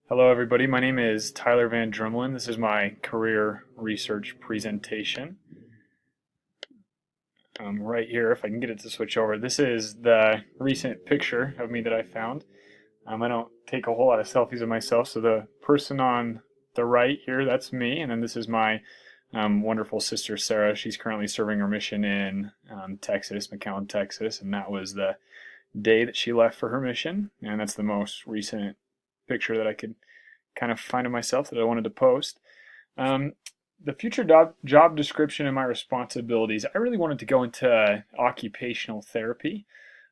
Hello, everybody. My name is Tyler Van Drumlin. This is my career research presentation. Right here, if I can get it to switch over, this is the recent picture of me that I found. I don't take a whole lot of selfies of myself, so the person on the right here, that's me, and then this is my wonderful sister, Sarah. She's currently serving her mission in Texas, McAllen, Texas, and that was the day that she left for her mission, and that's the most recent picture that I could kind of find of myself that I wanted to post. Um, the future job description and my responsibilities, I really wanted to go into occupational therapy.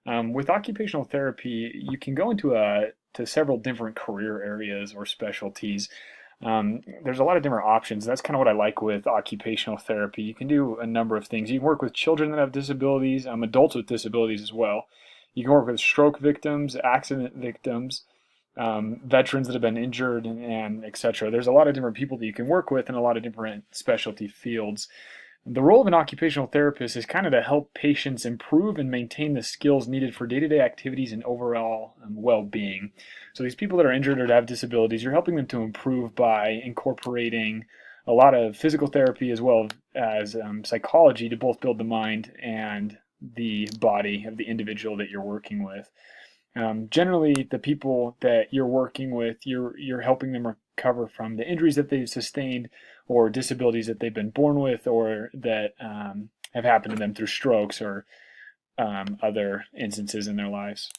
With occupational therapy, you can go into to several different career areas or specialties. There's a lot of different options. That's kind of what I like with occupational therapy. You can do a number of things. You can work with children that have disabilities, adults with disabilities as well. You can work with stroke victims, accident victims, veterans that have been injured, and etc. There's a lot of different people that you can work with in a lot of different specialty fields. The role of an occupational therapist is kind of to help patients improve and maintain the skills needed for day-to-day activities and overall well-being. So these people that are injured or have disabilities, you're helping them to improve by incorporating a lot of physical therapy as well as psychology to both build the mind and the body of the individual that you're working with. Generally, the people that you're working with, you're helping them recover from the injuries that they've sustained or disabilities that they've been born with or that have happened to them through strokes or other instances in their lives.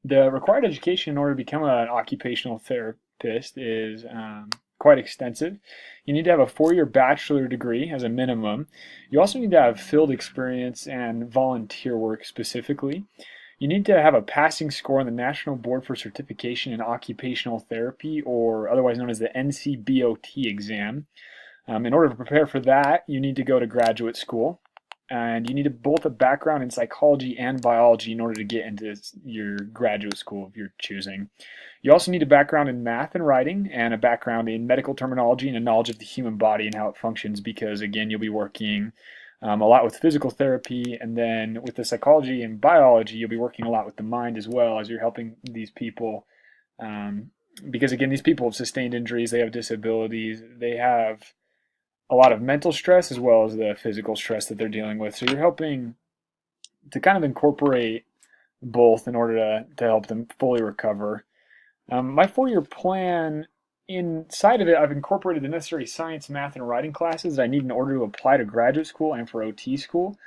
The required education in order to become an occupational therapist is quite extensive. You need to have a 4-year bachelor degree as a minimum. You also need to have field experience and volunteer work specifically. You need to have a passing score on the National Board for Certification in Occupational Therapy, or otherwise known as the NCBOT exam. In order to prepare for that, you need to go to graduate school, and you need both a background in psychology and biology in order to get into your graduate school of your choosing. You also need a background in math and writing, and a background in medical terminology and a knowledge of the human body and how it functions, because again, you'll be working a lot with physical therapy, and then with the psychology and biology, you'll be working a lot with the mind as well as you're helping these people. Because again, these people have sustained injuries, they have disabilities, they have a lot of mental stress as well as the physical stress that they're dealing with. So you're helping to kind of incorporate both in order to help them fully recover. My 4-year plan, inside of it, I've incorporated the necessary science, math, and writing classes that I need in order to apply to graduate school and for OT school.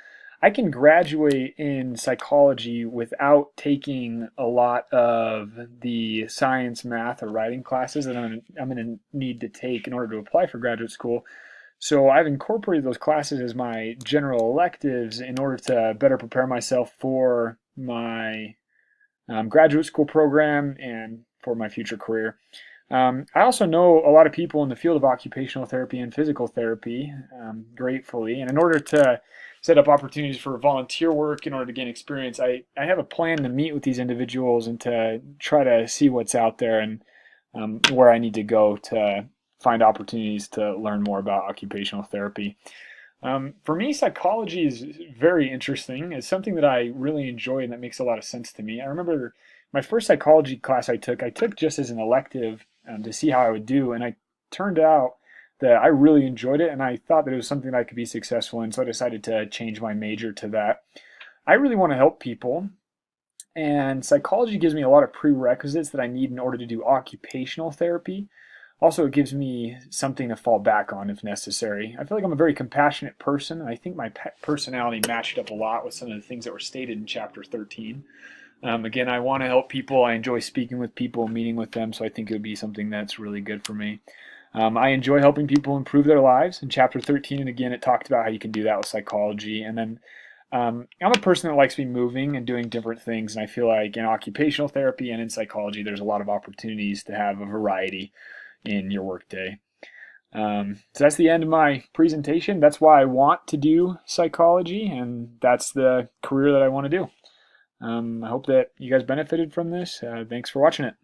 I can graduate in psychology without taking a lot of the science, math, or writing classes that I'm going to need to take in order to apply for graduate school. So I've incorporated those classes as my general electives in order to better prepare myself for my graduate school program and for my future career. I also know a lot of people in the field of occupational therapy and physical therapy, gratefully, and in order to set up opportunities for volunteer work in order to gain experience, I have a plan to meet with these individuals and to try to see what's out there and where I need to go to find opportunities to learn more about occupational therapy. For me, psychology is very interesting. It's something that I really enjoy and that makes a lot of sense to me. I remember my first psychology class I took just as an elective to see how I would do, and I turned out that I really enjoyed it, and I thought that it was something that I could be successful in, so I decided to change my major to that. I really want to help people, and psychology gives me a lot of prerequisites that I need in order to do occupational therapy. Also, it gives me something to fall back on if necessary. I feel like I'm a very compassionate person, and I think my personality matched up a lot with some of the things that were stated in Chapter 13. Again, I want to help people. I enjoy speaking with people, meeting with them, so I think it would be something that's really good for me. I enjoy helping people improve their lives. In Chapter 13, and again, it talked about how you can do that with psychology. And then I'm a person that likes to be moving and doing different things, and I feel like in occupational therapy and in psychology, there's a lot of opportunities to have a variety in your workday. So that's the end of my presentation. That's why I want to do psychology, and that's the career that I want to do. I hope that you guys benefited from this. Thanks for watching it.